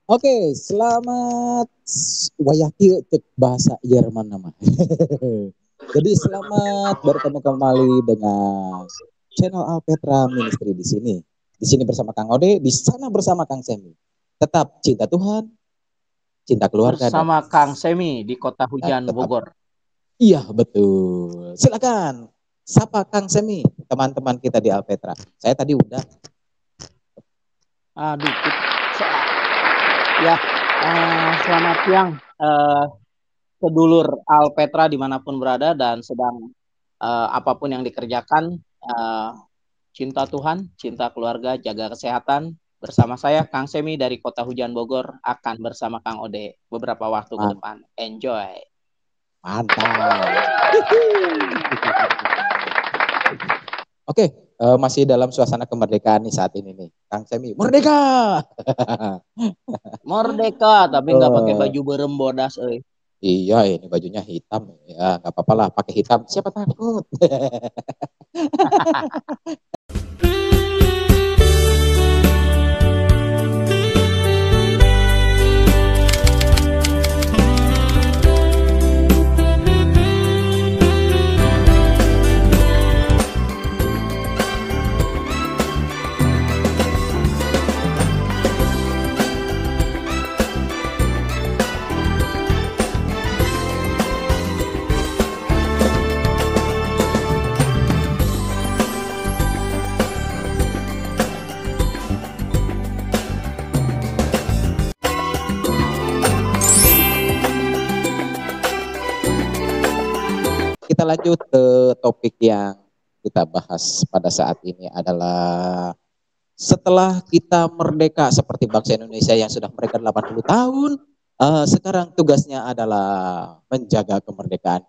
Oke, selamat wayaki untuk bahasa Jerman nama. Jadi selamat bertemu kembali dengan channel Alpetra Ministry di sini. Di sini bersama Kang Ode, di sana bersama Kang Semi. Tetap cinta Tuhan, cinta keluarga dan bersama Kang Semi di Kota Hujan tetap. Bogor. Iya, betul. Silakan sapa Kang Semi, teman-teman kita di Alpetra. Saya tadi udah. Aduh, ya, selamat siang, sedulur Alpetra dimanapun berada dan sedang apapun yang dikerjakan, cinta Tuhan, cinta keluarga, jaga kesehatan. Bersama saya Kang Semi dari Kota Hujan Bogor akan bersama Kang Ode beberapa waktu ke depan. Enjoy. Mantap. Oke, masih dalam suasana kemerdekaan nih saat ini nih. Kang Semi, merdeka! Merdeka, tapi nggak pakai baju berembodas, Iya, ini bajunya hitam. Ya, nggak apa-apa lah, pakai hitam. Siapa takut? Kita lanjut ke topik yang kita bahas pada saat ini adalah setelah kita merdeka seperti bangsa Indonesia yang sudah merdeka 80 tahun, sekarang tugasnya adalah menjaga kemerdekaan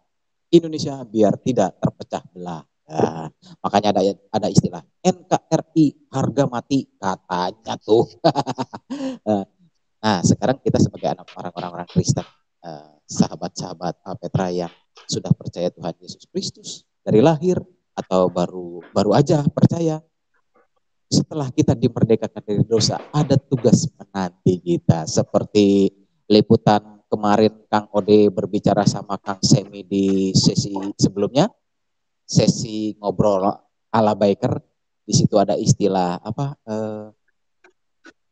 Indonesia biar tidak terpecah belah. Nah, makanya ada istilah NKRI harga mati katanya tuh. Nah, sekarang kita sebagai anak orang-orang Kristen, sahabat-sahabat Petra yang sudah percaya Tuhan Yesus Kristus dari lahir atau baru aja percaya, setelah kita dimerdekakan dari dosa, ada tugas menanti kita. Seperti liputan kemarin Kang Ode berbicara sama Kang Semi di sesi sebelumnya, sesi ngobrol ala biker. Di situ ada istilah apa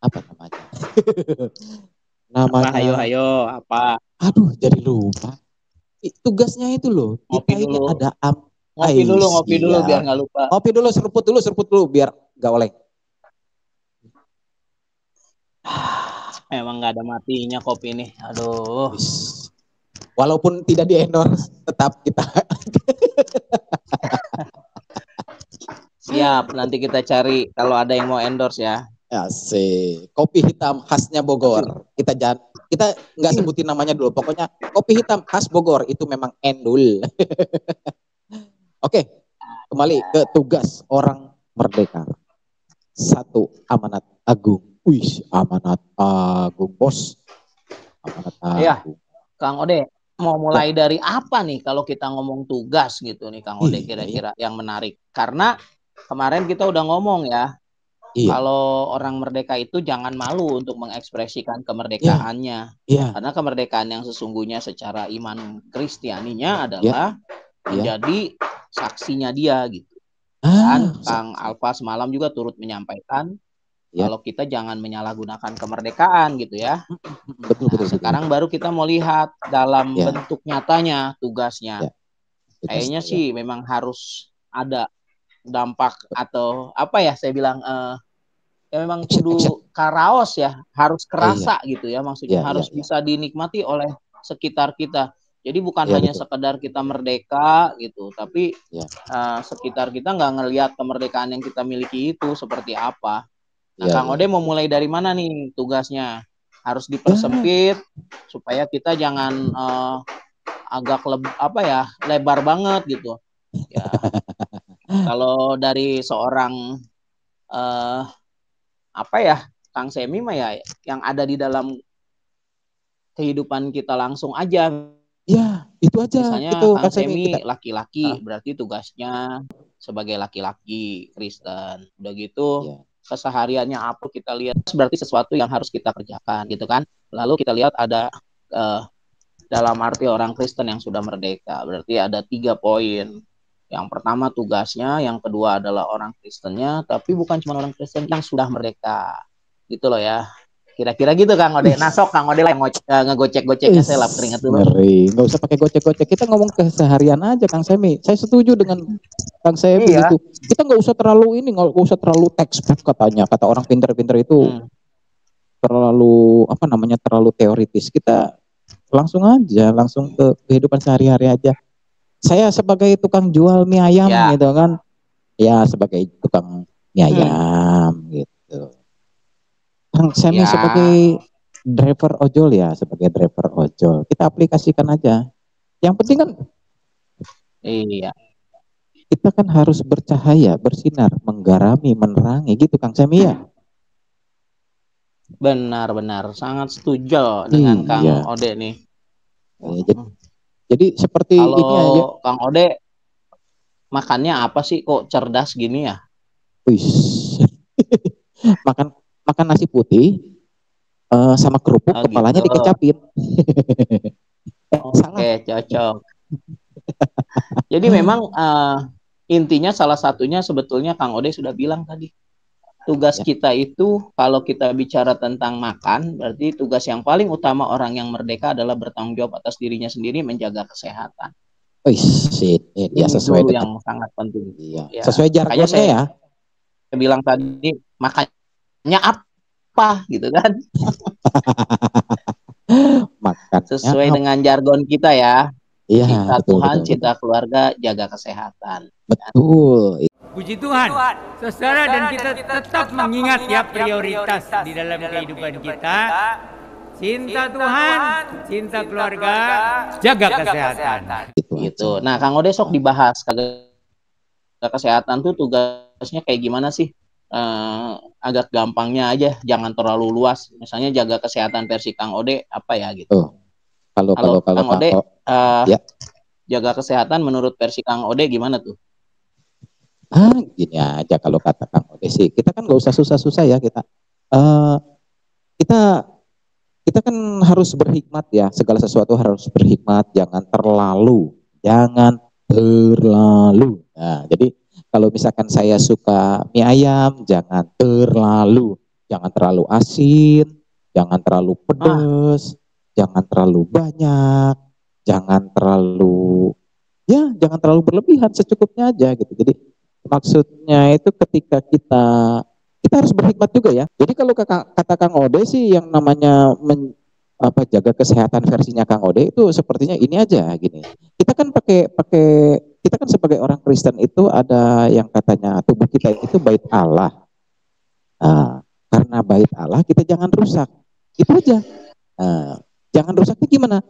namanya? Namanya. Hayo, apa? Aduh, jadi lupa. Tugasnya itu loh. Ngopi Kita ini dulu. ada Ngopi dulu biar nggak lupa. Ngopi dulu, seruput dulu biar nggak oleng. Emang nggak ada matinya kopi nih. Aduh. Walaupun tidak di endorse, tetap kita. Siap, nanti kita cari kalau ada yang mau endorse ya. Asik. Kopi hitam khasnya Bogor. Kita nggak sebutin namanya dulu. Pokoknya kopi hitam khas Bogor itu memang endul. Oke, kembali ke tugas orang merdeka. Satu, amanat agung. Wih, amanat agung, bos. Amanat agung. Iya, Kang Ode, mau mulai dari apa nih kalau kita ngomong tugas gitu nih, Kang Ode, kira-kira yang menarik? Karena kemarin kita udah ngomong ya, kalau orang merdeka itu jangan malu untuk mengekspresikan kemerdekaannya. Karena kemerdekaan yang sesungguhnya secara iman Kristianinya adalah menjadi saksinya dia gitu. Dan Kang Alfa semalam juga turut menyampaikan kalau kita jangan menyalahgunakan kemerdekaan gitu ya. Betul. Sekarang baru kita mau lihat dalam bentuk nyatanya tugasnya. Kayaknya sih memang harus ada dampak atau apa ya saya bilang ya memang kudu karaos ya, harus kerasa gitu ya, maksudnya harus bisa dinikmati oleh sekitar kita. Jadi bukan hanya sekedar kita merdeka gitu, tapi sekitar kita nggak ngelihat kemerdekaan yang kita miliki itu seperti apa. Nah, Kang Ode mau mulai dari mana nih tugasnya? Harus dipersempit supaya kita jangan agak lebar banget gitu. Ya. Kalau dari seorang Kang Semi mah ya yang ada di dalam kehidupan kita langsung aja. Ya, itu aja. Misalnya itu, Kang Semi laki-laki, berarti tugasnya sebagai laki-laki Kristen. Udah gitu kesehariannya apa kita lihat, berarti sesuatu yang harus kita kerjakan gitu kan. Lalu kita lihat ada dalam arti orang Kristen yang sudah merdeka, berarti ada 3 poin. Yang pertama tugasnya, yang kedua adalah orang Kristennya, tapi bukan cuma orang Kristen yang sudah merdeka gitu loh ya. Kira-kira gitu Kang Ode. Nasok Kang Ode lah yang ngegocek-goceknya, saya lap keringat dulu. Ngeri, nggak usah pakai gocek-gocek. Kita ngomong keseharian aja Kang Semi. Saya setuju dengan Kang Semi itu. Kita nggak usah terlalu nggak usah terlalu textbook katanya. Kata orang pinter-pinter itu terlalu terlalu teoritis. Kita langsung aja, langsung ke kehidupan sehari-hari aja. Saya sebagai tukang jual mie ayam gitu kan. Ya sebagai tukang mie ayam gitu. Kang Semi sebagai driver ojol ya, sebagai driver ojol. Kita aplikasikan aja. Yang penting kan kita kan harus bercahaya, bersinar, menggarami, menerangi gitu Kang Semi ya. Benar-benar sangat setuju dengan Kang Ode nih. Jadi seperti kalau ini aja. Kang Ode makannya apa sih kok cerdas gini ya? Wih. makan nasi putih sama kerupuk, kepalanya gitu. Dikecapin. Oke, cocok. Jadi memang intinya salah satunya sebetulnya Kang Ode sudah bilang tadi. Tugas kita itu kalau kita bicara tentang makan, berarti tugas yang paling utama orang yang merdeka adalah bertanggung jawab atas dirinya sendiri, menjaga kesehatan. Ya sesuai dengan yang sangat penting. Ya. Sesuai jargonnya ya. Saya bilang tadi makannya apa gitu kan? Makannya sesuai dengan jargon kita ya. Cinta Tuhan, cinta keluarga, jaga kesehatan. Betul. Puji Tuhan, saudara, dan kita tetap mengingat ya prioritas di dalam kehidupan kita. Cinta Tuhan, cinta keluarga, jaga kesehatan. Gitu. Nah, Kang Ode sok dibahas kesehatan tuh tugasnya kayak gimana sih? Agak gampangnya aja, jangan terlalu luas. Misalnya jaga kesehatan versi Kang Ode apa ya gitu. Kalau Kang Ode jaga kesehatan menurut versi Kang Ode gimana tuh? Gini aja kalau kata Kang Ode sih, kita kan nggak usah susah-susah ya kita kan harus berhikmat ya, segala sesuatu harus berhikmat, jangan terlalu. Nah, jadi kalau misalkan saya suka mie ayam, jangan terlalu asin, jangan terlalu pedas, jangan terlalu banyak, jangan terlalu berlebihan, secukupnya aja gitu. Jadi maksudnya itu ketika kita harus berhikmat juga ya. Jadi kalau kata Kang Ode sih yang namanya jaga kesehatan versinya Kang Ode itu sepertinya ini aja gini. Kita kan kita kan sebagai orang Kristen itu ada yang katanya tubuh kita itu bait Allah. Karena bait Allah kita jangan rusak. Itu aja. Jangan rusaknya gimana?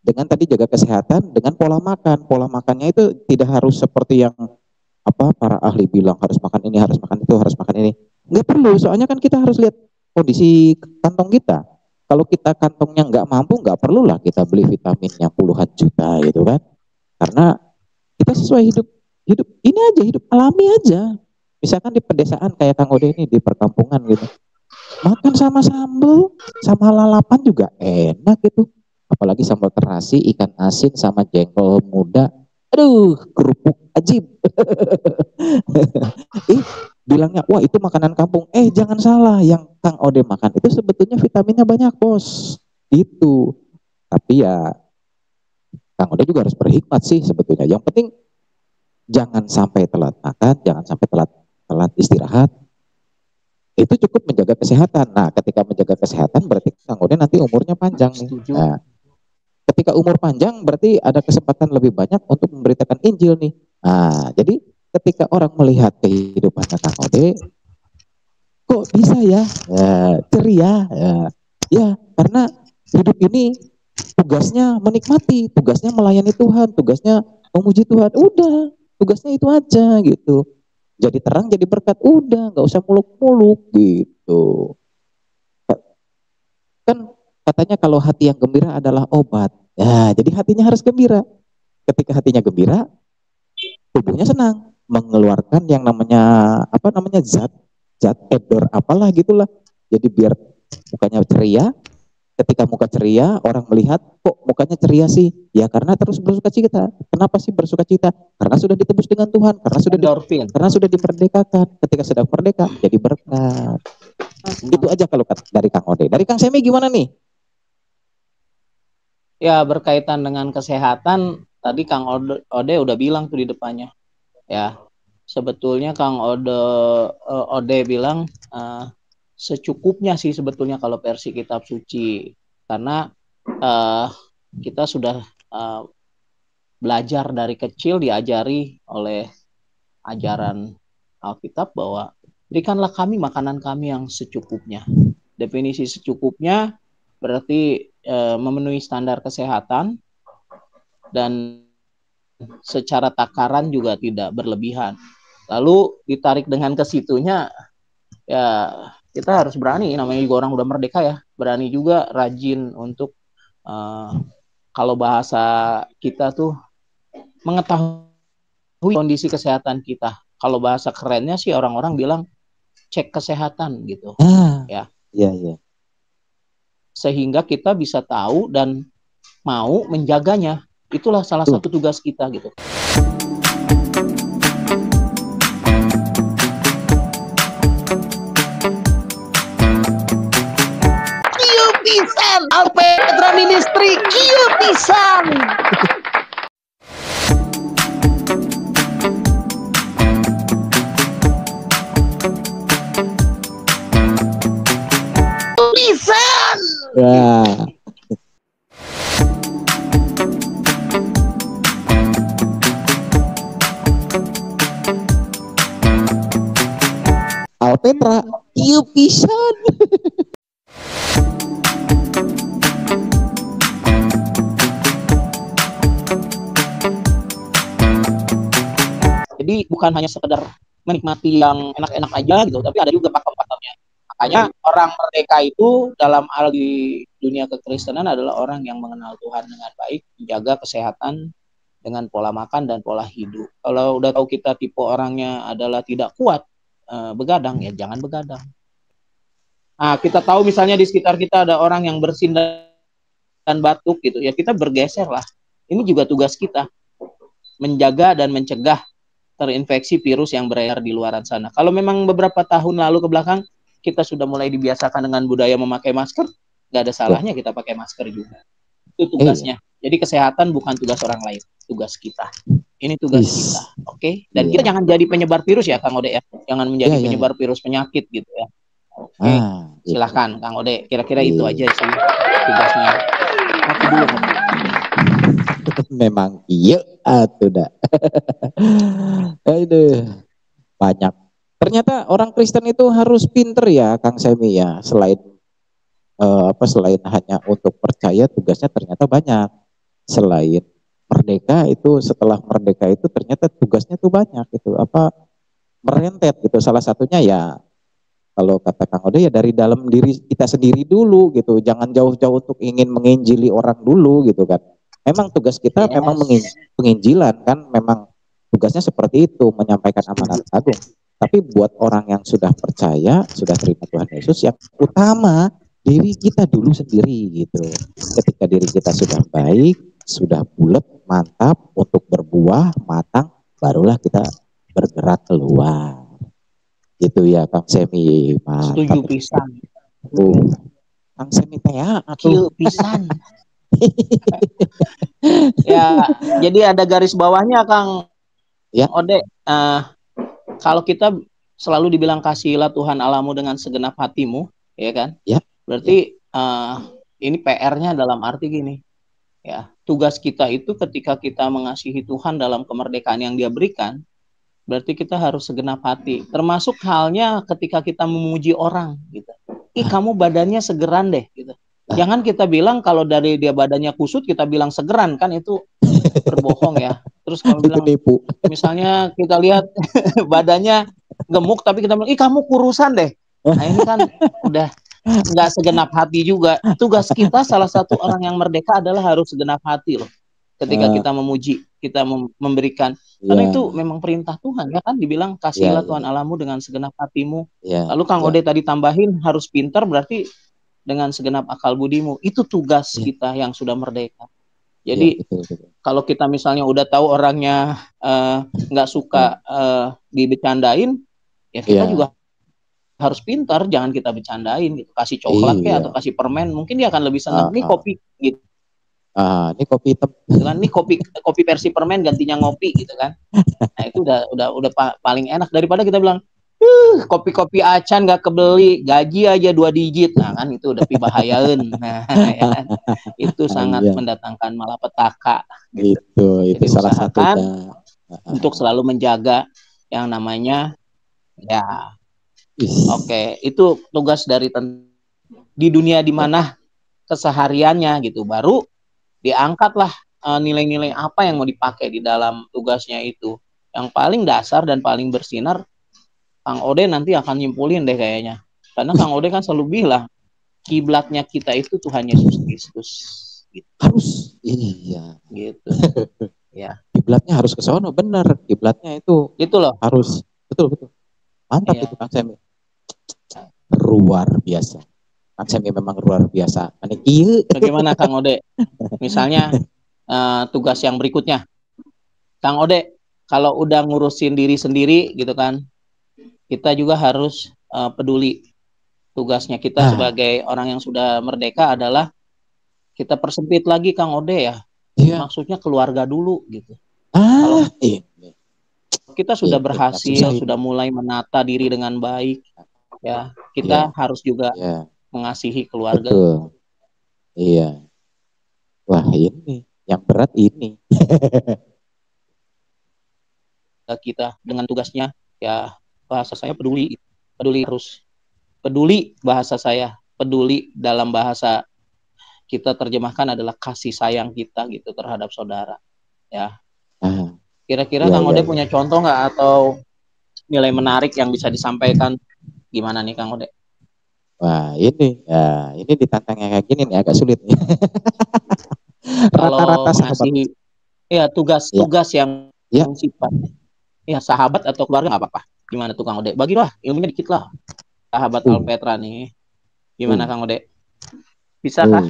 Dengan tadi jaga kesehatan, dengan pola makan. Pola makannya itu tidak harus seperti yang para ahli bilang harus makan ini, harus makan itu, harus makan ini. Nggak perlu, soalnya kan kita harus lihat kondisi kantong kita. Kalau kita kantongnya nggak mampu, nggak perlulah kita beli vitamin yang puluhan juta gitu kan. Karena kita sesuai hidup ini aja, hidup alami aja. Misalkan di pedesaan kayak Kang Ode ini di perkampungan gitu. Makan sama sambal, sama lalapan juga enak gitu. Apalagi sambal terasi, ikan asin sama jengkol muda. Aduh, kerupuk ajib. Bilangnya, wah itu makanan kampung. Jangan salah, yang Kang Ode makan itu sebetulnya vitaminnya banyak, bos. Itu. Tapi ya, Kang Ode juga harus berhikmat sih sebetulnya. Yang penting, jangan sampai telat makan, jangan sampai telat istirahat. Itu cukup menjaga kesehatan. Nah, ketika menjaga kesehatan, berarti Kang Ode nanti umurnya panjang nih. Nah, ketika umur panjang berarti ada kesempatan lebih banyak untuk memberitakan Injil nih. Nah, jadi ketika orang melihat kehidupannya Kang Ode, kok bisa ya, ceria, ya karena hidup ini tugasnya menikmati, tugasnya melayani Tuhan, tugasnya memuji Tuhan. Udah, tugasnya itu aja gitu. Jadi terang, jadi berkat, udah, nggak usah muluk-muluk gitu. Kan katanya kalau hati yang gembira adalah obat. Ya, jadi hatinya harus gembira. Ketika hatinya gembira, tubuhnya senang, mengeluarkan yang namanya zat zat edor apalah gitulah. Jadi biar mukanya ceria. Ketika muka ceria, orang melihat kok mukanya ceria sih? Ya karena terus bersuka cita. Kenapa sih bersuka cita? Karena sudah ditebus dengan Tuhan, karena sudah dimerdekakan. Ketika sudah merdeka, jadi berkat. Itu aja kalau dari Kang Ode. Dari Kang Semi gimana nih? Ya berkaitan dengan kesehatan, tadi Kang Ode udah bilang tuh di depannya. Ya, sebetulnya Kang Ode bilang secukupnya sih sebetulnya kalau versi kitab suci, karena kita sudah belajar dari kecil, diajari oleh ajaran Alkitab bahwa berikanlah kami makanan kami yang secukupnya. Definisi secukupnya berarti memenuhi standar kesehatan dan secara takaran juga tidak berlebihan. Lalu ditarik dengan ke situnya, ya kita harus berani, namanya juga orang udah merdeka ya, berani juga rajin untuk kalau bahasa kita tuh mengetahui kondisi kesehatan kita. Kalau bahasa kerennya sih orang-orang bilang cek kesehatan gitu. Ya. Iya. Sehingga kita bisa tahu dan mau menjaganya. Itulah salah satu tugas kita gitu. Pisan, Alpetra Ministry, kieu pisan. Pisan. Ya. Alpetra, kieu pisan. Jadi bukan hanya sekedar menikmati yang enak-enak aja gitu, tapi ada juga pakem-pakemnya. Makanya orang merdeka itu dalam hal di dunia kekristenan adalah orang yang mengenal Tuhan dengan baik, menjaga kesehatan dengan pola makan dan pola hidup. Kalau udah tahu kita tipe orangnya adalah tidak kuat begadang, ya jangan begadang. Nah, kita tahu misalnya di sekitar kita ada orang yang bersin dan batuk gitu, ya kita bergeser lah. Ini juga tugas kita, menjaga dan mencegah terinfeksi virus yang beredar di luaran sana. Kalau memang beberapa tahun lalu ke belakang kita sudah mulai dibiasakan dengan budaya memakai masker, nggak ada salahnya kita pakai masker juga. Itu tugasnya. Jadi kesehatan bukan tugas orang lain, tugas kita. Ini tugas kita, oke? Dan kita jangan jadi penyebar virus ya, Kang Ode ya. Jangan menjadi penyebar virus penyakit gitu ya. Oke, silahkan Kang Ode. Kira-kira itu aja sih tugasnya. Aku dulu. Memang iya atuh dah. Aduh, banyak. Ternyata orang Kristen itu harus pinter ya, Kang Semi ya. Selain selain hanya untuk percaya, tugasnya ternyata banyak. Selain merdeka itu, setelah merdeka itu ternyata tugasnya tuh banyak itu merentet gitu. Salah satunya ya kalau kata Kang Ode ya dari dalam diri kita sendiri dulu gitu. Jangan jauh-jauh untuk ingin menginjili orang dulu gitu kan. Memang tugas kita memang penginjilan kan, memang tugasnya seperti itu, menyampaikan amanat agung. Tapi buat orang yang sudah percaya, sudah terima Tuhan Yesus, yang utama diri kita dulu sendiri gitu. Ketika diri kita sudah baik, sudah bulat, mantap untuk berbuah, matang, barulah kita bergerak keluar. Gitu ya Kang Semi. Setuju pisan. Kang Semi teh kieu pisan. Ya, jadi ada garis bawahnya Kang Ode. Kalau kita selalu dibilang kasihilah Tuhan Allahmu dengan segenap hatimu, ya kan? Ya. Berarti ini PR-nya dalam arti gini, ya tugas kita itu ketika kita mengasihi Tuhan dalam kemerdekaan yang Dia berikan, berarti kita harus segenap hati. Termasuk halnya ketika kita memuji orang, gitu. Ih kamu badannya segeran deh, gitu. Jangan kita bilang kalau dari dia badannya kusut kita bilang segeran, kan itu berbohong ya. Terus kalau bilang misalnya kita lihat badannya gemuk tapi kita bilang ih kamu kurusan deh. Nah ini kan udah nggak segenap hati juga. Tugas kita salah satu orang yang merdeka adalah harus segenap hati loh. ketika kita memuji, kita memberikan. Karena itu memang perintah Tuhan, ya kan? Dibilang kasihilah Tuhan Allahmu dengan segenap hatimu. Lalu Kang Ode tadi tambahin harus pintar, berarti dengan segenap akal budimu. Itu tugas kita yang sudah merdeka. Jadi kalau kita misalnya udah tahu orangnya nggak suka dibecandain, ya kita juga harus pintar, jangan kita bercandain gitu. Kasih coklat kayak atau kasih permen, mungkin dia akan lebih senang. Ini kopi gitu. Ini kopi hitam. Kan ini kopi versi permen gantinya ngopi gitu kan. Nah, itu udah paling enak daripada kita bilang kopi-kopi acan gak kebeli, gaji aja 2 digit. Nah, kan itu udah pibahayaeun. Nah, ya kan? Itu sangat mendatangkan malapetaka gitu. Itu salah satunya. Untuk selalu menjaga yang namanya Oke, itu tugas dari di dunia di mana kesehariannya gitu. Baru diangkatlah nilai-nilai apa yang mau dipakai di dalam tugasnya itu. Yang paling dasar dan paling bersinar, Kang Ode nanti akan nyimpulin deh kayaknya. Karena Kang Ode kan selalu bilang, kiblatnya kita itu Tuhan Yesus Kristus. Gitu. Harus, iya. Gitu. Ya. Kiblatnya harus ke sono, benar. Kiblatnya itu loh. Harus, betul. Mantap itu Kang Semi. Luar biasa. Kang Semi memang luar biasa. Bagaimana Kang Ode? Misalnya tugas yang berikutnya. Kang Ode, kalau udah ngurusin diri sendiri gitu kan, kita juga harus peduli. Tugasnya kita sebagai orang yang sudah merdeka adalah kita persempit lagi Kang Ode ya. Maksudnya keluarga dulu gitu. Kalau kita sudah berhasil, sudah mulai menata diri dengan baik, ya kita harus juga mengasihi keluarga. Betul. Iya. Wah, ini yang berat ini. Kita dengan tugasnya ya, bahasa saya peduli harus peduli, bahasa saya peduli dalam bahasa kita terjemahkan adalah kasih sayang kita gitu terhadap saudara ya. Kira-kira Kang Ode punya contoh nggak atau nilai menarik yang bisa disampaikan, gimana nih Kang Ode? Wah, ini ditantang yang kayak gini nih agak sulit nih. Rata-rata mengasihi tugas yang sifatnya sahabat atau keluarga nggak apa-apa. Gimana tuh Kang Ode? Bagilah ilmunya dikit lah. Sahabat Alpetra nih. Gimana Kang Ode? Bisa kah?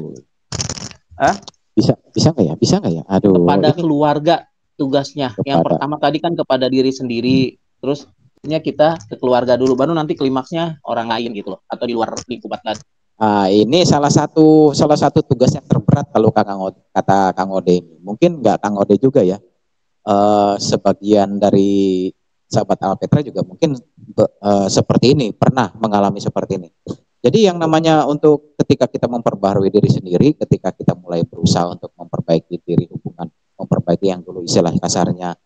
Bisa nggak ya? Aduh. Kepada keluarga tugasnya. Yang pertama tadi kan kepada diri sendiri, terus kita ke keluarga dulu, baru nanti klimaksnya orang lain gitu loh, atau di luar lingkup tadi. Ini salah satu tugas yang terberat kalau kata Kang Ode ini. Mungkin nggak Kang Ode juga ya. Sebagian dari sahabat Alpetra juga mungkin seperti ini, pernah mengalami seperti ini. Jadi yang namanya untuk ketika kita memperbaharui diri sendiri, ketika kita mulai berusaha untuk memperbaiki diri, hubungan, memperbaiki yang dulu istilah kasarnya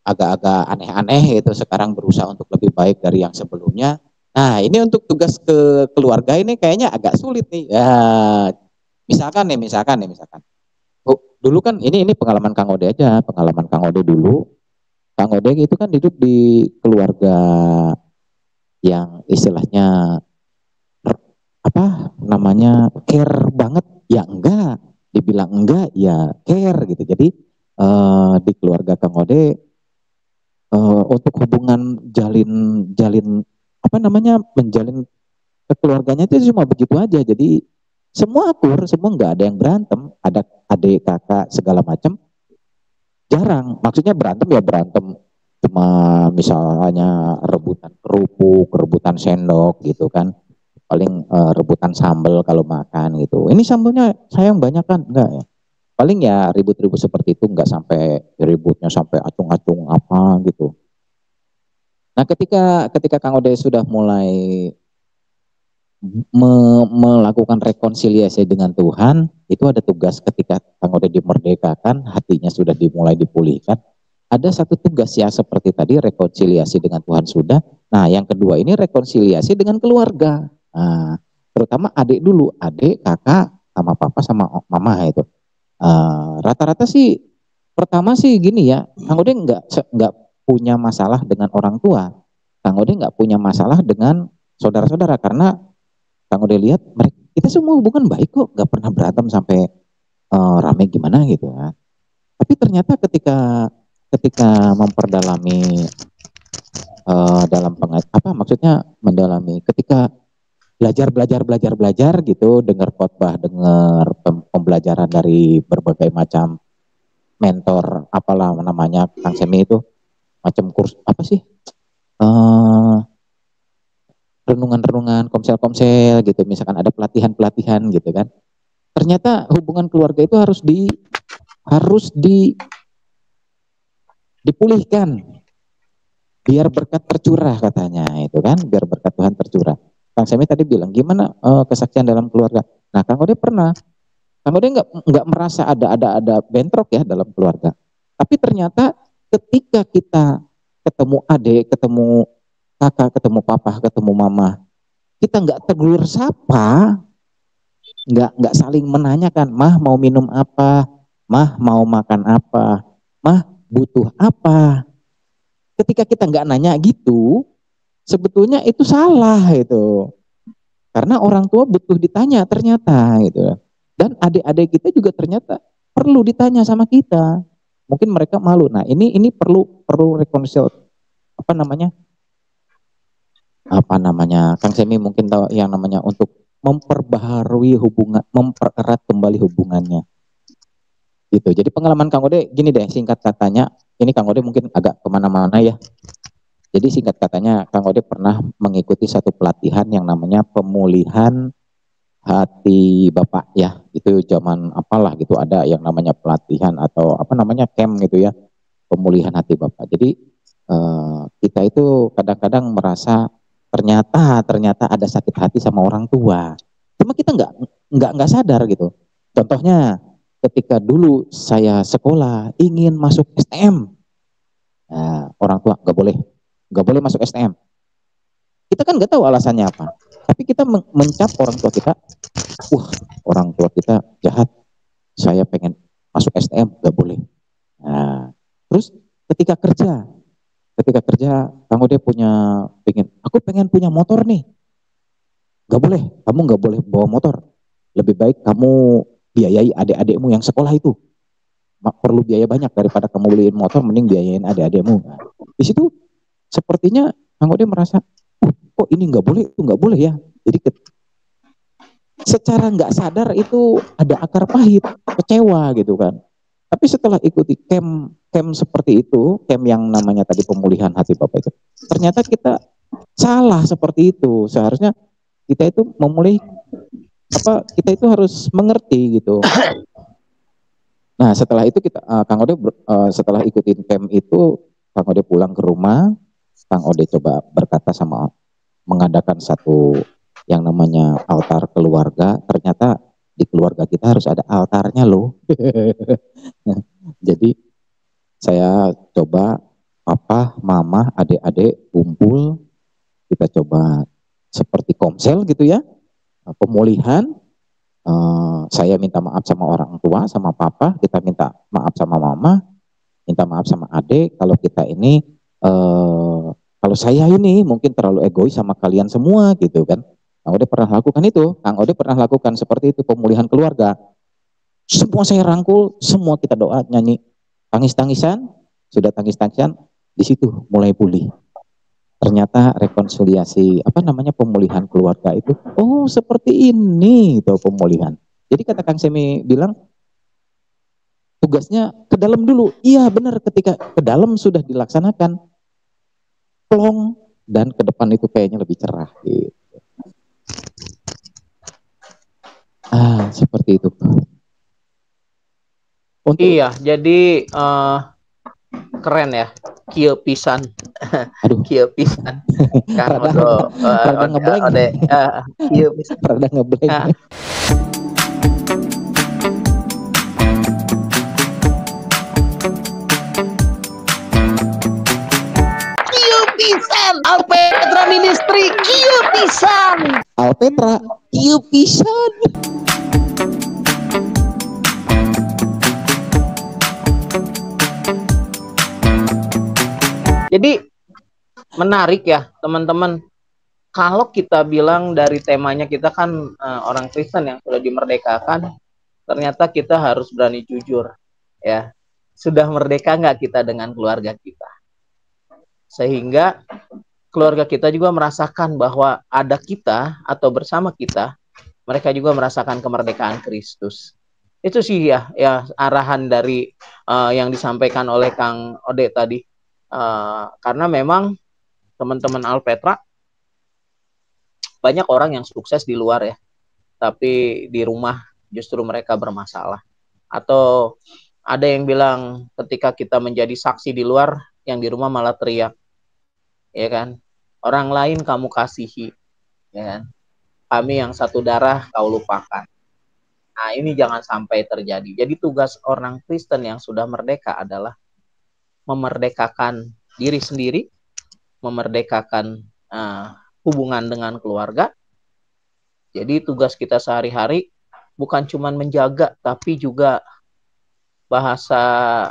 agak-agak aneh-aneh itu, sekarang berusaha untuk lebih baik dari yang sebelumnya. Nah, ini untuk tugas ke keluarga ini kayaknya agak sulit nih. Ya, misalkan. Dulu kan ini pengalaman Kang Ode aja, pengalaman Kang Ode dulu. Kang Ode itu kan hidup di keluarga yang istilahnya care banget, ya enggak, dibilang enggak ya care gitu. Jadi di keluarga Kang Ode untuk hubungan menjalin kekeluarganya itu cuma begitu aja. Jadi semua akur, semua nggak ada yang berantem, ada adik kakak segala macam, jarang. Maksudnya berantem cuma misalnya rebutan kerupuk, rebutan sendok gitu kan, paling rebutan sambal kalau makan gitu. Ini sambalnya saya yang banyak kan, enggak ya. Paling ya ribut-ribut seperti itu, enggak sampai ributnya sampai acung-acung apa gitu. Nah, ketika Kang Ode sudah mulai melakukan rekonsiliasi dengan Tuhan, itu ada tugas ketika Kang Ode dimerdekakan, hatinya sudah dimulai dipulihkan. Ada satu tugas ya seperti tadi, rekonsiliasi dengan Tuhan sudah. Nah, yang kedua ini rekonsiliasi dengan keluarga. Nah, terutama adik dulu, adik, kakak, sama papa, sama mama itu. Rata-rata sih pertama sih gini ya, Kang Ode nggak punya masalah dengan orang tua. Kang Ode nggak punya masalah dengan saudara-saudara, karena Kang Ode lihat kita semua hubungan baik kok, nggak pernah berantem sampai rame gimana gitu ya. Tapi ternyata ketika memperdalami dalam maksudnya mendalami, ketika belajar gitu, dengar khotbah, dengar pembelajaran dari berbagai macam mentor, apalah namanya Kang Semi itu, macam kurs apa sih, renungan-renungan, komsel-komsel gitu, misalkan ada pelatihan-pelatihan gitu kan. Ternyata hubungan keluarga itu harus dipulihkan biar berkat tercurah katanya itu kan, biar berkat Tuhan tercurah. Kang Semi tadi bilang gimana kesaksian dalam keluarga. Nah, Kang Ode pernah. Kang Ode nggak merasa ada bentrok ya dalam keluarga. Tapi ternyata ketika kita ketemu adik, ketemu kakak, ketemu papa, ketemu mama, kita nggak tegur sapa, nggak saling menanyakan, mah mau minum apa, mah mau makan apa, mah butuh apa. Ketika kita nggak nanya gitu, sebetulnya itu salah itu. Karena orang tua butuh ditanya ternyata gitu. Dan adik-adik kita juga ternyata perlu ditanya sama kita. Mungkin mereka malu. Nah, ini perlu rekonsiliasi apa namanya? Kang Semi mungkin tahu yang namanya untuk memperbaharui hubungan, mempererat kembali hubungannya. Gitu. Jadi pengalaman Kang Ode gini deh, singkat katanya, ini Kang Ode mungkin agak kemana-mana ya. Jadi singkat katanya, Kang Ode pernah mengikuti satu pelatihan yang namanya pemulihan hati Bapak ya. Itu zaman apalah gitu, ada yang namanya pelatihan atau apa namanya camp gitu ya, pemulihan hati Bapak. Jadi kita itu kadang-kadang merasa ternyata ada sakit hati sama orang tua. Cuma kita nggak sadar gitu. Contohnya ketika dulu saya sekolah ingin masuk STM, nah, orang tua nggak boleh masuk STM. Kita kan nggak tahu alasannya apa, tapi kita mencap orang tua kita, orang tua kita jahat, saya pengen masuk STM, nggak boleh. Nah, terus ketika kerja, kamu dia aku pengen punya motor nih, nggak boleh, kamu nggak boleh bawa motor, lebih baik kamu biayai adik-adikmu yang sekolah itu, perlu biaya banyak daripada kamu beliin motor, mending biayain adik-adikmu. Nah, di situ sepertinya Kang Ode merasa, kok ini nggak boleh, itu nggak boleh ya. Jadi secara nggak sadar itu ada akar pahit, kecewa gitu kan. Tapi setelah ikuti camp seperti itu, camp yang namanya tadi pemulihan hati Bapak itu, ternyata kita salah seperti itu. Seharusnya kita itu kita itu harus mengerti gitu. Nah, setelah itu Kang Ode setelah ikutin camp itu, Kang Ode pulang ke rumah, Kang Ode coba berkata mengadakan satu yang namanya altar keluarga. Ternyata di keluarga kita harus ada altarnya loh. Jadi saya coba papa, mama, adik-adik kumpul, kita coba seperti komsel gitu ya, pemulihan. Saya minta maaf sama orang tua, sama papa, kita minta maaf sama mama, minta maaf sama adik kalau kita ini kalau saya ini mungkin terlalu egois sama kalian semua gitu kan. Kang Ode pernah lakukan itu, Kang Ode pernah lakukan seperti itu, pemulihan keluarga. Semua saya rangkul, semua kita doa, nyanyi, tangis-tangisan, sudah tangis-tangisan, di situ mulai pulih. Ternyata rekonsiliasi, pemulihan keluarga itu, oh seperti ini itu pemulihan. Jadi kata Kang Semi bilang, tugasnya ke dalam dulu. Iya benar, ketika ke dalam sudah dilaksanakan, plong, dan ke depan itu kayaknya lebih cerah gitu. Seperti itu. Iya, jadi keren ya, kieu pisan. Aduh, kieu pisan. Kang Odo, rada ngeblank. Kieu pisan. Rada ngeblank. Kieu pisan, Alpetra Ministry, kieu pisan. Alpetra, kieu pisan. Jadi menarik ya teman-teman. Kalau kita bilang dari temanya kita kan orang Kristen yang sudah dimerdekakan, ternyata kita harus berani jujur, ya. Sudah merdeka nggak kita dengan keluarga kita? Sehingga keluarga kita juga merasakan bahwa ada kita atau bersama kita, mereka juga merasakan kemerdekaan Kristus. Itu sih ya arahan dari yang disampaikan oleh Kang Ode tadi. Karena memang teman-teman Alpetra banyak orang yang sukses di luar ya, tapi di rumah justru mereka bermasalah. Atau ada yang bilang ketika kita menjadi saksi di luar, yang di rumah malah teriak, ya kan? Orang lain kamu kasihi, ya kan? Kami yang satu darah kau lupakan. Nah, ini jangan sampai terjadi. Jadi tugas orang Kristen yang sudah merdeka adalah memerdekakan diri sendiri, memerdekakan hubungan dengan keluarga. Jadi tugas kita sehari-hari bukan cuma menjaga, tapi juga bahasa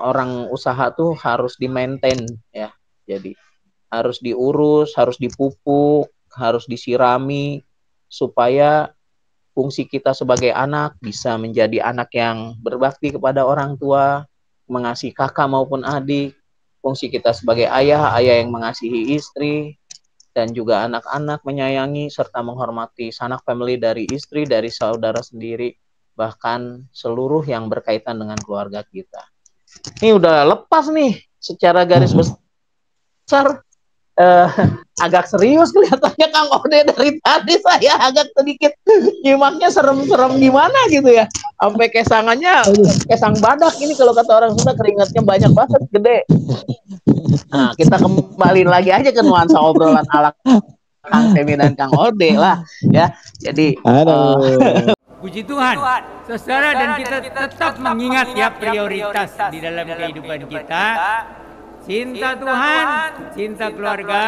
orang usaha tuh harus di-maintain ya. Jadi harus diurus, harus dipupuk, harus disirami supaya fungsi kita sebagai anak bisa menjadi anak yang berbakti kepada orang tua, mengasihi kakak maupun adik. Fungsi kita sebagai ayah yang mengasihi istri, dan juga anak-anak menyayangi serta menghormati sanak family dari istri, dari saudara sendiri, bahkan seluruh yang berkaitan dengan keluarga kita. Ini udah lepas nih secara garis besar. Agak serius kelihatannya Kang Ode dari tadi. Saya agak sedikit nyimaknya serem-serem gimana gitu ya, sampai kesangannya kesang badak ini kalau kata orang Sunda, keringatnya banyak banget, gede. Nah, kita kembali lagi aja ke nuansa obrolan ala Kang Semi dan Kang Ode lah ya. Jadi puji Tuhan, saudara, dan kita tetap mengingat ya prioritas di dalam kehidupan kita. Cinta Tuhan, cinta keluarga,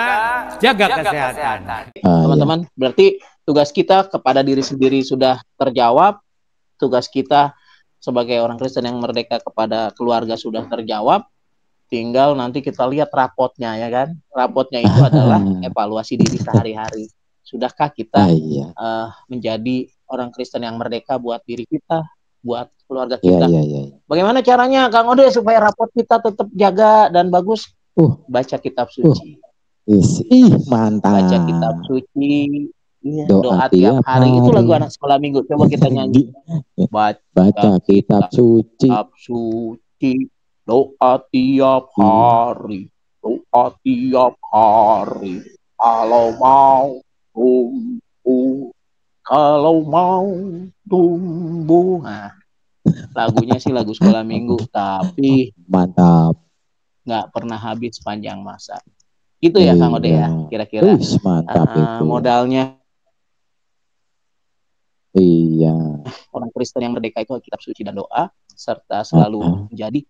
jaga kesehatan. Teman-teman, berarti tugas kita kepada diri sendiri sudah terjawab. Tugas kita sebagai orang Kristen yang merdeka kepada keluarga sudah terjawab. Tinggal nanti kita lihat rapotnya ya kan. Rapotnya itu adalah evaluasi diri sehari-hari. Sudahkah kita menjadi orang Kristen yang merdeka buat diri kita, buat keluarga kita? Bagaimana caranya Kang Ode supaya rapot kita tetap jaga dan bagus? Baca kitab suci. Mantap. Baca kitab suci. Doa tiap hari. Itu lagu anak sekolah minggu. Coba kita nyanyi. Baca kitab suci. Doa tiap hari. Doa tiap hari. Kalau mau tumbuh. Kalau mau tumbuh. Nah, lagunya sih lagu sekolah minggu, tapi mantap, nggak pernah habis sepanjang masa. Itu ya Kang Ode ya, kira-kira. Mantap itu. Modalnya. Iya. Orang Kristen yang merdeka itu kitab suci dan doa, serta selalu menjadi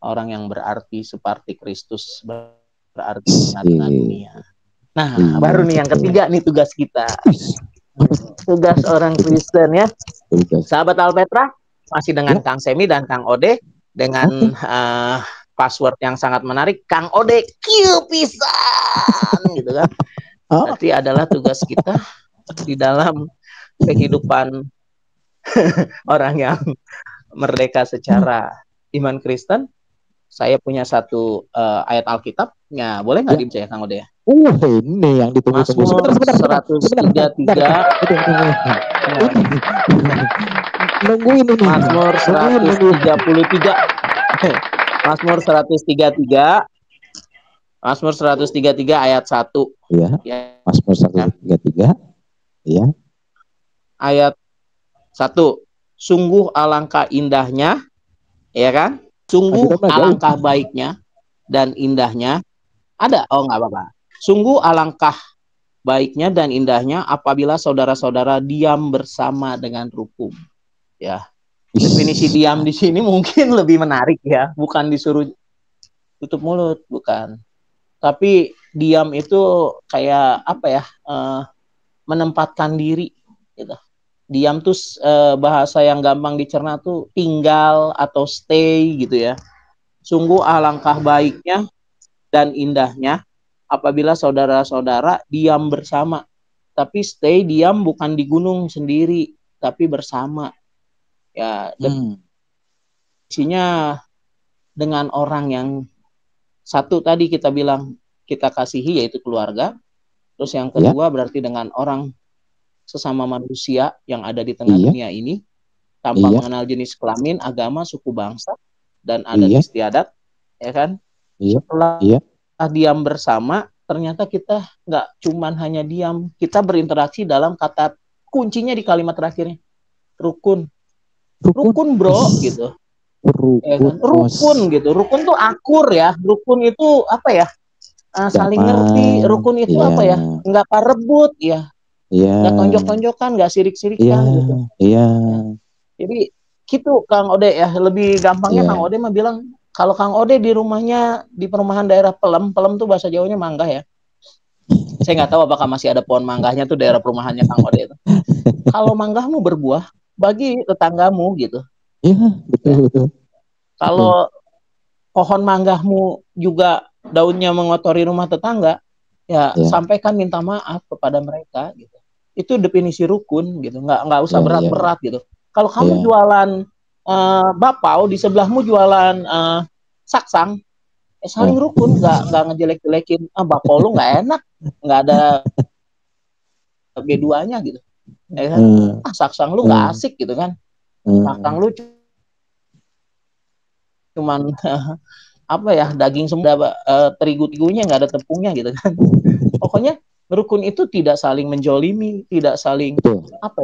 orang yang berarti seperti Kristus berarti di tengah dunia. Nah, baru nih yang ketiga nih tugas kita. Tugas orang Kristen ya. Sahabat Alpetra, masih dengan Kang Semi dan Kang Ode dengan password yang sangat menarik, Kang Ode kieu pisan gitu kan. Berarti adalah tugas kita di dalam kehidupan orang yang merdeka secara iman Kristen. Saya punya satu ayat Alkitabnya, boleh nggak dibaca ya Kang Ode ya? Ini yang ditunggu-tunggu. Sebentar. 133. Nungguin ini. Mazmur 133. Mazmur 133. Mazmur 133 ayat 1. Iya. Mazmur 133. Iya. Ayat 1. Sungguh alangkah indahnya, ya kan? Sungguh alangkah baiknya dan indahnya. Ada? Oh, nggak apa-apa. Sungguh alangkah baiknya dan indahnya apabila saudara-saudara diam bersama dengan rukun. Ya, definisi diam di sini mungkin lebih menarik ya, bukan disuruh tutup mulut, bukan. Tapi diam itu kayak apa ya? Menempatkan diri gitu. Diam tuh bahasa yang gampang dicerna tuh tinggal atau stay gitu ya. Sungguh alangkah baiknya dan indahnya apabila saudara-saudara diam bersama. Tapi stay diam bukan di gunung sendiri, tapi bersama. Ya, isinya dengan orang yang satu tadi kita bilang kita kasihi, yaitu keluarga. Terus yang kedua berarti dengan orang sesama manusia yang ada di tengah dunia ini, tanpa mengenal jenis kelamin, agama, suku, bangsa, dan adat istiadat, ya kan? Setelah diam bersama, ternyata kita nggak cuman hanya diam, kita berinteraksi dalam kata kuncinya di kalimat terakhirnya, rukun bro, gitu. Rukun gitu. Rukun tuh akur ya. Rukun itu apa ya? Saling ngerti. Rukun itu apa ya? Nggak parebut ya. Nggak tonjok-tonjokan, nggak sirik-sirikan gitu. Jadi gitu Kang Ode ya. Lebih gampangnya Kang Ode mah bilang, kalau Kang Ode di rumahnya di perumahan daerah Pelem tuh bahasa Jawanya Manggah ya. Saya nggak tahu apakah masih ada pohon manggahnya tuh daerah perumahannya Kang Ode itu. Kalau manggahmu berbuah, bagi tetanggamu gitu. Iya, betul. Kalau pohon manggahmu juga daunnya mengotori rumah tetangga, ya sampaikan minta maaf kepada mereka gitu. Itu definisi rukun gitu, nggak usah berat-berat gitu. Kalau kamu jualan bapau, di sebelahmu jualan saksang, saling rukun, nggak ngejelek-jelekin, bapau lu nggak enak, nggak ada B2-nya gitu. Ya kan? Saksang lu nggak asik gitu kan. Saksang lu cuman apa ya, daging semua, terigu-tigunya nggak ada tepungnya gitu kan. Pokoknya rukun itu tidak saling menjolimi, tidak saling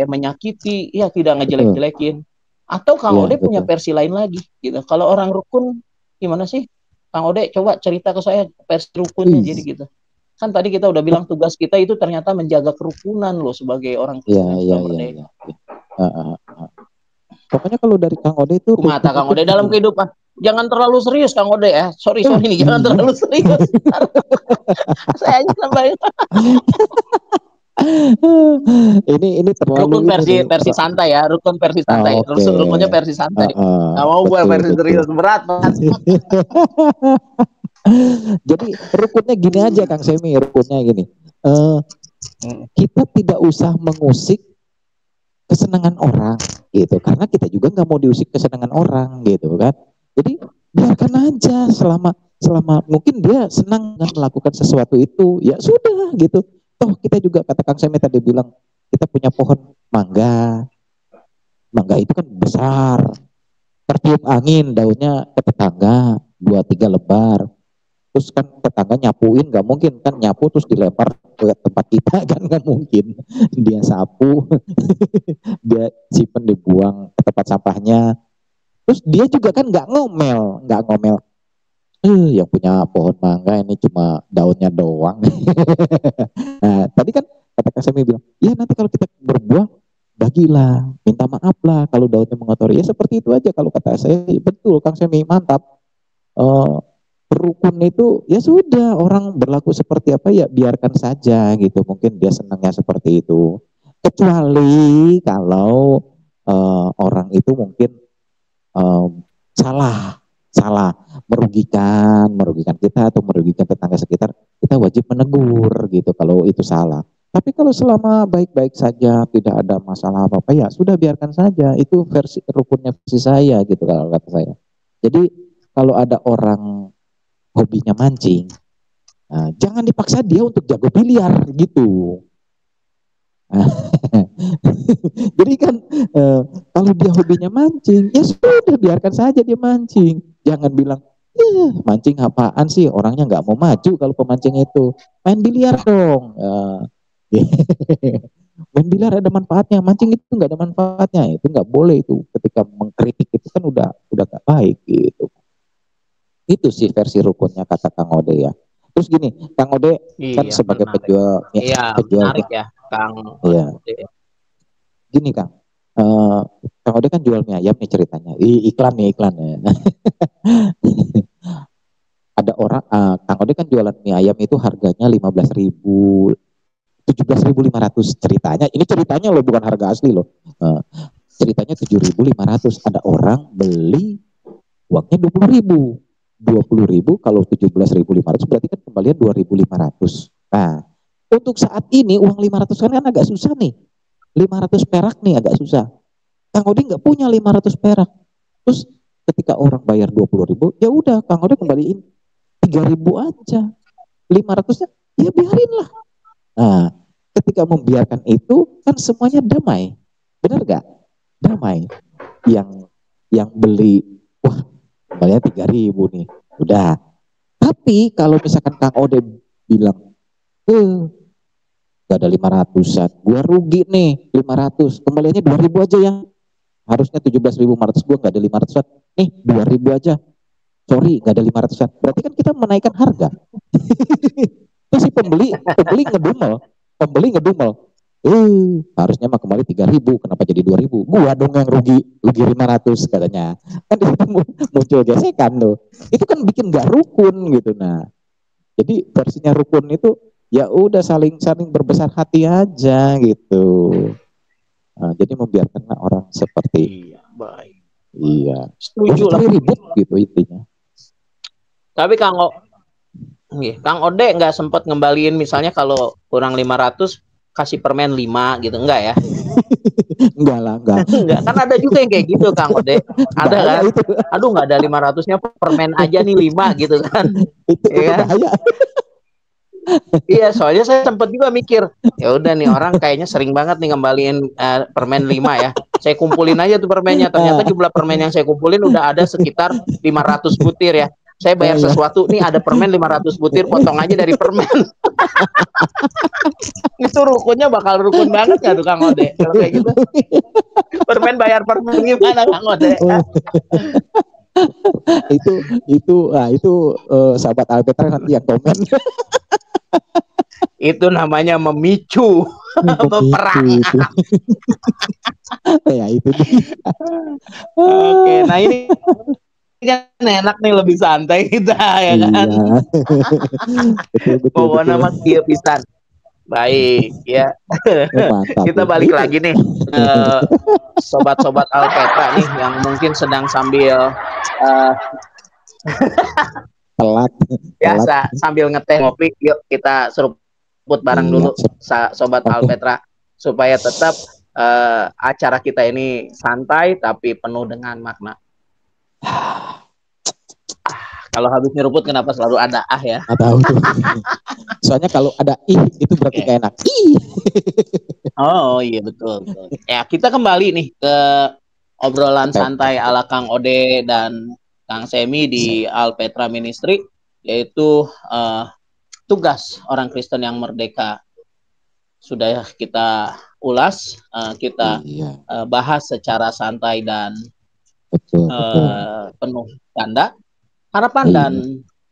menyakiti, ya tidak ngejelek-jelekin. Atau Kang Ode punya versi lain lagi gitu. Kalau orang rukun gimana sih? Kang Ode coba cerita ke saya versi rukunnya jadi gitu. Kan tadi kita udah bilang tugas kita itu ternyata menjaga kerukunan loh sebagai orang Kristen. Pokoknya kalau dari Kang Ode itu mata Kang Ode dalam kehidupan. Jangan terlalu serius Kang Ode ya. Sorry nih, jangan terlalu serius. Saya aja sampai ini terlalu rukun versi santai ya, rukun versi santai. Rukunnya versi santai. Nggak mau gue versi serius, berat banget. Jadi rukunnya gini aja Kang Semi, rukunnya gini. Kita tidak usah mengusik kesenangan orang gitu, karena kita juga nggak mau diusik kesenangan orang gitu kan. Jadi biarkan aja selama mungkin dia senang dengan melakukan sesuatu itu, ya sudah gitu. Toh kita juga, kata Kang Semi tadi bilang, kita punya pohon mangga itu kan besar, tertiup angin daunnya ke tetangga 2-3 lembar. Terus kan tetangga nyapuin, nggak mungkin kan nyapu terus dilempar ke tempat kita kan, nggak mungkin. Dia sapu, dia simpen, dibuang ke tempat sampahnya. Terus dia juga kan nggak ngomel. Yang punya pohon mangga ini cuma daunnya doang. Nah tadi kan kata Kang Semi bilang, ya nanti kalau kita berbuah bagilah, minta maaf lah kalau daunnya mengotori. Ya seperti itu aja kalau kata saya. Betul Kang Semi, mantap. Rukun itu ya sudah, orang berlaku seperti apa ya biarkan saja gitu. Mungkin dia senangnya seperti itu. Kecuali kalau orang itu mungkin salah merugikan kita atau merugikan tetangga sekitar, kita wajib menegur gitu kalau itu salah. Tapi kalau selama baik-baik saja, tidak ada masalah apa-apa, ya sudah biarkan saja. Itu rukunnya versi saya gitu kalau kata saya. Jadi kalau ada orang hobinya mancing, jangan dipaksa dia untuk jago biliar gitu. Jadi kan kalau dia hobinya mancing, ya sudah biarkan saja dia mancing. Jangan bilang, mancing apaan sih, orangnya nggak mau maju kalau pemancing itu. Main biliar dong. Main biliar ada manfaatnya, mancing itu nggak ada manfaatnya. Itu nggak boleh itu. Ketika mengkritik itu kan udah nggak baik gitu. Itu sih versi rukunnya kata Kang Ode ya. Terus gini, Kang Ode kan sebagai penjual, menarik ya, Kang. Gini Kang, Kang Ode kan jual mie ayam nih ceritanya. Iklan ya. Ada orang, Kang Ode kan jualan mie ayam itu harganya 15.000, 17.500 ceritanya. Ini ceritanya loh, bukan harga asli loh. Ceritanya 7.500. Ada orang beli, uangnya 20.000 kalau 17.500 berarti kan kembalian 2.500. Nah, untuk saat ini uang 500 kan agak susah nih. 500 perak nih agak susah. Kang Ode nggak punya 500 perak. Terus ketika orang bayar 20.000, ya udah Kang Ode kembaliin 3.000 aja. 500-nya ya biarin lah. Nah, ketika membiarkan itu kan semuanya damai. Benar gak? Damai. Yang beli, wah kembalinya 3.000 nih. Udah. Tapi kalau misalkan Kang Ode bilang, gak ada 500-an, gua rugi nih 500, kembaliannya 2.000 aja yang harusnya 17.500, gua gak ada 500-an, nih 2.000 aja, sorry gak ada 500-an, berarti kan kita menaikkan harga. Terus si pembeli ngedumel, harusnya mah kembali 3.000, kenapa jadi 2.000, gua dong yang rugi 500 katanya. Kan itu muncul gesekan tuh, itu kan bikin gak rukun gitu. Nah, jadi versinya rukun itu ya udah saling berbesar hati aja gitu. Nah, jadi membiarkanlah orang seperti baik. Iya. Setuju lah. Ribut gitu intinya. Tapi Kang Ode nggak sempat ngembaliin misalnya kalau kurang 500 kasih permen 5 gitu, enggak ya? Enggak lah, enggak. Enggak, kan ada juga yang kayak gitu Kang Ode. Ada kan? Itu. Aduh nggak ada 500-nya, permen aja nih 5 gitu kan. Itu ya, bahaya. Iya, soalnya saya sempat juga mikir, ya udah nih orang kayaknya sering banget nih ngembaliin permen 5 ya. Saya kumpulin aja tuh permennya. Ternyata jumlah permen yang saya kumpulin udah ada sekitar 500 butir ya. Saya bayar sesuatu, nih ada permen 500 butir, potong aja dari permen. Itu rukunnya bakal rukun banget gak tuh Kang Ode? Kalau kayak gitu. Permen bayar permen gimana Kang Ode? itu sahabat Alpetra nanti yang komen. Itu namanya memicu perang. Ya itu. Oke, nah ini kan enak nih, lebih santai kita ya kan. Betul, pokoknya mas dia pisan. Baik ya. Kita balik lagi nih sobat-sobat Alpetra nih yang mungkin sedang sambil telat sambil ngeteh ngopi. Yuk kita seruput bareng dulu sobat Alpetra supaya tetap acara kita ini santai tapi penuh dengan makna. Kalau habis nyeruput kenapa selalu ada ya? Nggak tahu tuh. Soalnya kalau ada itu berarti gak enak. Oh iya betul. Ya kita kembali nih ke obrolan santai ala Kang Ode dan Kang Semi di Alpetra Ministry, yaitu tugas orang Kristen yang merdeka. Sudah kita ulas, kita bahas secara santai dan penuh canda. Harapan dan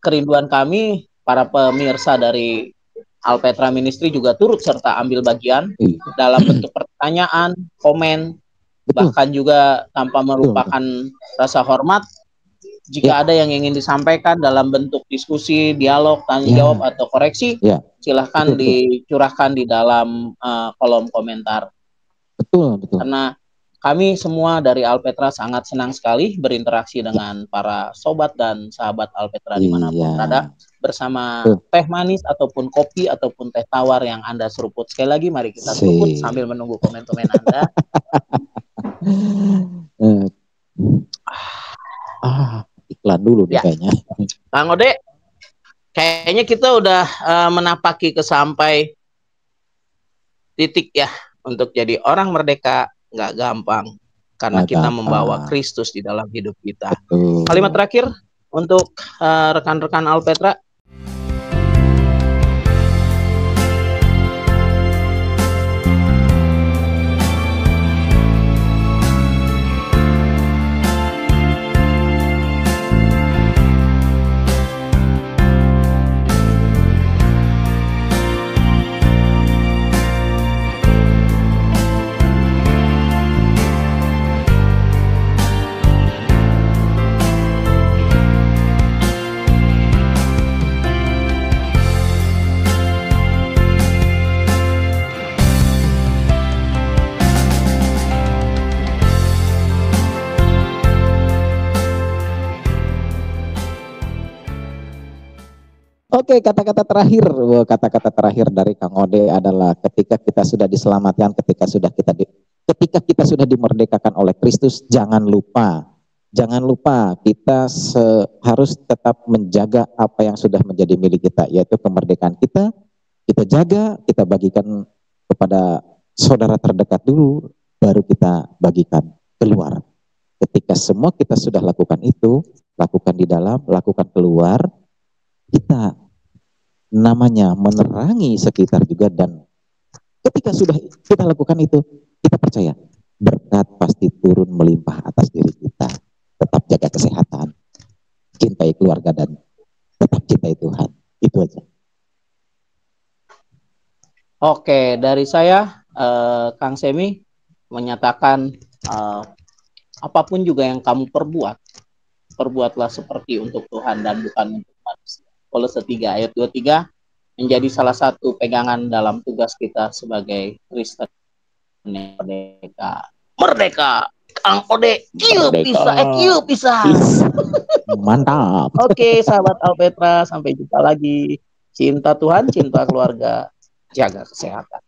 kerinduan kami para pemirsa dari Alpetra Ministry juga turut serta ambil bagian dalam bentuk pertanyaan, komen, bahkan juga tanpa merupakan rasa hormat. Jika ada yang ingin disampaikan dalam bentuk diskusi, dialog, tanya jawab atau koreksi, silahkan dicurahkan di dalam kolom komentar. Betul. Karena kami semua dari Alpetra sangat senang sekali berinteraksi dengan para sobat dan sahabat Alpetra dimanapun berada, bersama teh manis ataupun kopi ataupun teh tawar yang Anda seruput. Sekali lagi mari kita seruput sambil menunggu komen-komen Anda. Iklan dulu nih kayaknya. Kang Ode, kayaknya kita udah menapaki ke sampai titik ya untuk jadi orang merdeka. Nggak gampang karena kita membawa Kristus di dalam hidup kita. Kalimat terakhir untuk rekan-rekan Alpetra. Oke, kata-kata terakhir dari Kang Ode adalah ketika kita sudah diselamatkan, ketika ketika kita sudah dimerdekakan oleh Kristus, jangan lupa kita harus tetap menjaga apa yang sudah menjadi milik kita, yaitu kemerdekaan kita. Kita jaga, kita bagikan kepada saudara terdekat dulu, baru kita bagikan keluar. Ketika semua kita sudah lakukan itu, lakukan di dalam, lakukan keluar, kita namanya menerangi sekitar juga. Dan ketika sudah kita lakukan itu, kita percaya berkat pasti turun melimpah atas diri kita. Tetap jaga kesehatan, cintai keluarga, dan tetap cintai Tuhan. Itu aja. Oke, dari saya, Kang Semi menyatakan apapun juga yang kamu perbuatlah seperti untuk Tuhan dan bukan untuk manusia. Kolose 3 ayat 23 menjadi salah satu pegangan dalam tugas kita sebagai Kristen merdeka. Kang Ode, kieu bisa. Mantap. Oke, sahabat Alpetra, sampai jumpa lagi. Cinta Tuhan, cinta keluarga, jaga kesehatan.